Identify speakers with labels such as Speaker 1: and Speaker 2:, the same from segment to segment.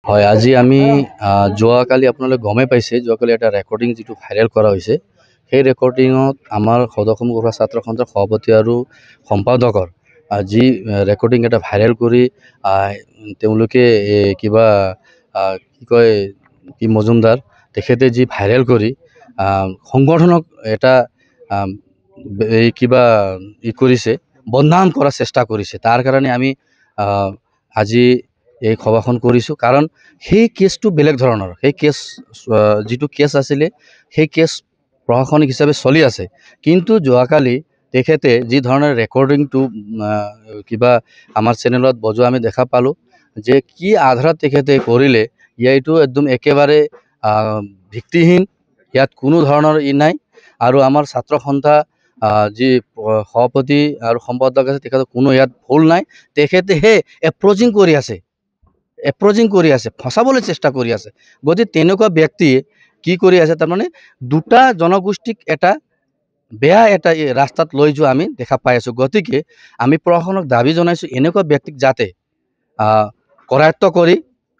Speaker 1: হয়, আজি আমি যোৱাকালি আপোনালোকে গমেই পাইছে, যোৱাকালি এটা ৰেকৰ্ডিং যিটো ভাইৰেল কৰা হৈছে, সেই ৰেকৰ্ডিঙত আমাৰ সদৌ অসম ছাত্ৰ সন্থাৰ সভাপতি আৰু সম্পাদকৰ যি ৰেকৰ্ডিং এটা ভাইৰেল কৰি তেওঁলোকে কিবা কি কয় কি মজুমদাৰ তেখেতে যি ভাইৰেল কৰি সংগঠনক এটা এই কিবা কৰিছে, বদনাম কৰাৰ চেষ্টা কৰিছে। তাৰ কাৰণে আমি আজি এই সভাখন কৰিছোঁ। কাৰণ সেই কেছটো বেলেগ ধৰণৰ, সেই কেছ যিটো কেছ আছিলে সেই কেছ প্ৰশাসনিক হিচাপে চলি আছে। কিন্তু যোৱাকালি তেখেতে যি ধৰণৰ ৰেকৰ্ডিংটো কিবা আমাৰ চেনেলত বজোৱা আমি দেখা পালোঁ, যে কি আধাৰত তেখেতে কৰিলে, এইটো একদম একেবাৰে ভিত্তিহীন, ইয়াত কোনো ধৰণৰ নাই। আৰু আমাৰ ছাত্ৰ সন্থা যি সভাপতি আৰু সম্পাদক আছে, তেখেতৰ কোনো ইয়াত ভুল নাই। তেখেতেহে এপ্ৰ'চিং কৰি আছে, ফচাবলৈ চেষ্টা কৰি আছে। গতিকে তেনেকুৱা ব্যক্তিয়ে কি কৰি আছে, তাৰমানে দুটা জনগোষ্ঠীক এটা বেয়া এটা ৰাস্তাত লৈ যোৱা আমি দেখা পাই আছোঁ। গতিকে আমি প্ৰশাসনক দাবী জনাইছোঁ, এনেকুৱা ব্যক্তিক যাতে কৰায়ত্ব কৰি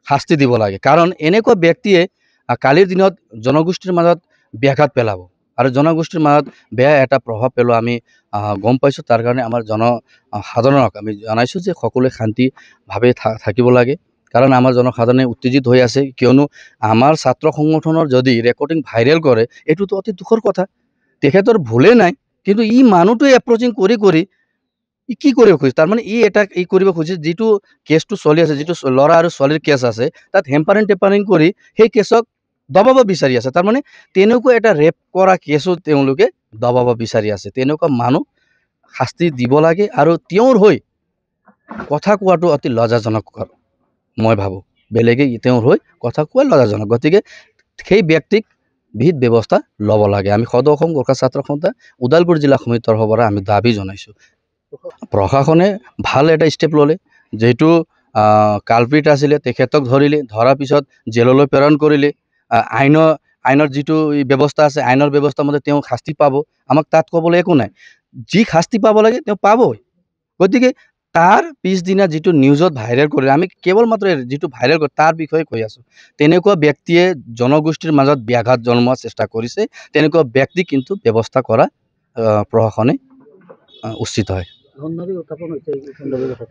Speaker 1: শাস্তি দিব লাগে। কাৰণ এনেকুৱা ব্যক্তিয়ে কালিৰ দিনত জনগোষ্ঠীৰ মাজত ব্যাঘাত পেলাব আৰু জনগোষ্ঠীৰ মাজত বেয়া এটা প্ৰভাৱ পেলোৱা আমি গম পাইছোঁ। তাৰ কাৰণে আমাৰ জনসাধাৰণক আমি জনাইছোঁ যে সকলোৱে শান্তিভাৱে থাকিব লাগে। কাৰণ আমাৰ জনসাধাৰণে উত্তেজিত হৈ আছে, কিয়নো আমাৰ ছাত্ৰ সংগঠনৰ যদি ৰেকৰ্ডিং ভাইৰেল কৰে, এইটোতো অতি দুখৰ কথা। তেখেতৰ ভুলেই নাই, কিন্তু মানুহটোৱে এপ্ৰ'চিং কৰি কি কৰিব খুজিছে, তাৰমানে এটা কৰিব খুজিছে, যিটো কেছটো চলি আছে, যিটো ল'ৰা আৰু ছোৱালীৰ কেছ আছে, তাত হেম্পাৰিং টেম্পাৰিং কৰি সেই কেছক দবাব বিচাৰি আছে। তাৰমানে তেনেকুৱা এটা ৰেপ কৰা কেছো তেওঁলোকে দবাব বিচাৰি আছে। তেনেকুৱা মানুহ শাস্তি দিব লাগে। আৰু তেওঁৰ হৈ কথা কোৱাটো অতি লজ্জাজনক মই ভাবোঁ। বেলেগে তেওঁৰ হৈ কথা কোৱা লজ্জাজনক। গতিকে সেই ব্যক্তিক বিহিত ব্যৱস্থা ল'ব লাগে। আমি সদৌ অসম গোৰ্খা ছাত্ৰ সন্থা ওদালগুৰি জিলা সমিতিৰ তৰফৰ পৰা আমি দাবী জনাইছোঁ। প্ৰশাসনে ভাল এটা ষ্টেপ ল'লে, যিহেতু কালপ্ৰিট আছিলে, তেখেতক ধৰাৰ পিছত জেললৈ প্ৰেৰণ কৰিলে। আইনৰ যিটো ব্যৱস্থা আছে, আইনৰ ব্যৱস্থা মতে তেওঁ শাস্তি পাব। আমাক তাত ক'বলৈ একো নাই, যি শাস্তি পাব লাগে তেওঁ পাবই। গতিকে তাৰ পিছদিনা যিটো নিউজত ভাইৰেল কৰিলে, আমি কেৱল মাত্ৰ যিটো ভাইৰেল কৰে তাৰ বিষয়ে কৈ আছোঁ। তেনেকুৱা ব্যক্তিয়ে জনগোষ্ঠীৰ মাজত ব্যাঘাত জন্মোৱাৰ চেষ্টা কৰিছে। তেনেকুৱা ব্যক্তি কিন্তু ব্যৱস্থা কৰা প্ৰশাসনে উচিত হয়।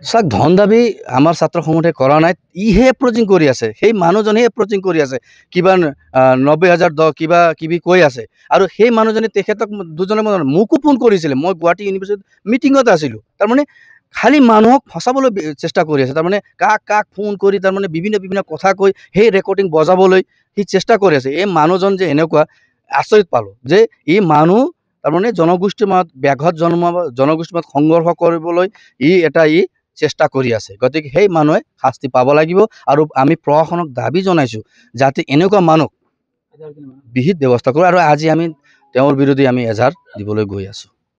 Speaker 1: চাওক, ধন দাবী আমাৰ ছাত্ৰ সংগঠনে কৰা নাই, ইহে এপ্ৰ'চিং কৰি আছে। সেই মানুহজনে এপ্ৰ'চিং কৰি আছে, কিবা 90,000 কিবা কিবি কৈ আছে। আৰু সেই মানুহজনে তেখেতক দুজনে মোকো ফোন কৰিছিলে, মই গুৱাহাটী ইউনিভাৰ্চিটিত মিটিঙত আছিলোঁ। তাৰমানে খালি মানুহক ফচাবলৈ চেষ্টা কৰি আছে। তাৰমানে কাক ফোন কৰি তাৰমানে বিভিন্ন কথা কৈ সেই ৰেকৰ্ডিং বজাবলৈ সি চেষ্টা কৰি আছে। এই মানুহজন যে এনেকুৱা, আচৰিত পালোঁ যে এই মানুহ তাৰমানে জনগোষ্ঠীৰ মাজত ব্যাঘাত জন্মাব, জনগোষ্ঠীৰ মাজত সংঘৰ্ষ কৰিবলৈ চেষ্টা কৰি আছে। গতিকে সেই মানুহে শাস্তি পাব লাগিব। আৰু আমি প্ৰশাসনক দাবী জনাইছোঁ যাতে এনেকুৱা মানুহ বিহিত ব্যৱস্থা কৰে। আৰু আজি আমি তেওঁৰ বিৰুদ্ধে আমি এজাহাৰ দিবলৈ গৈ আছোঁ।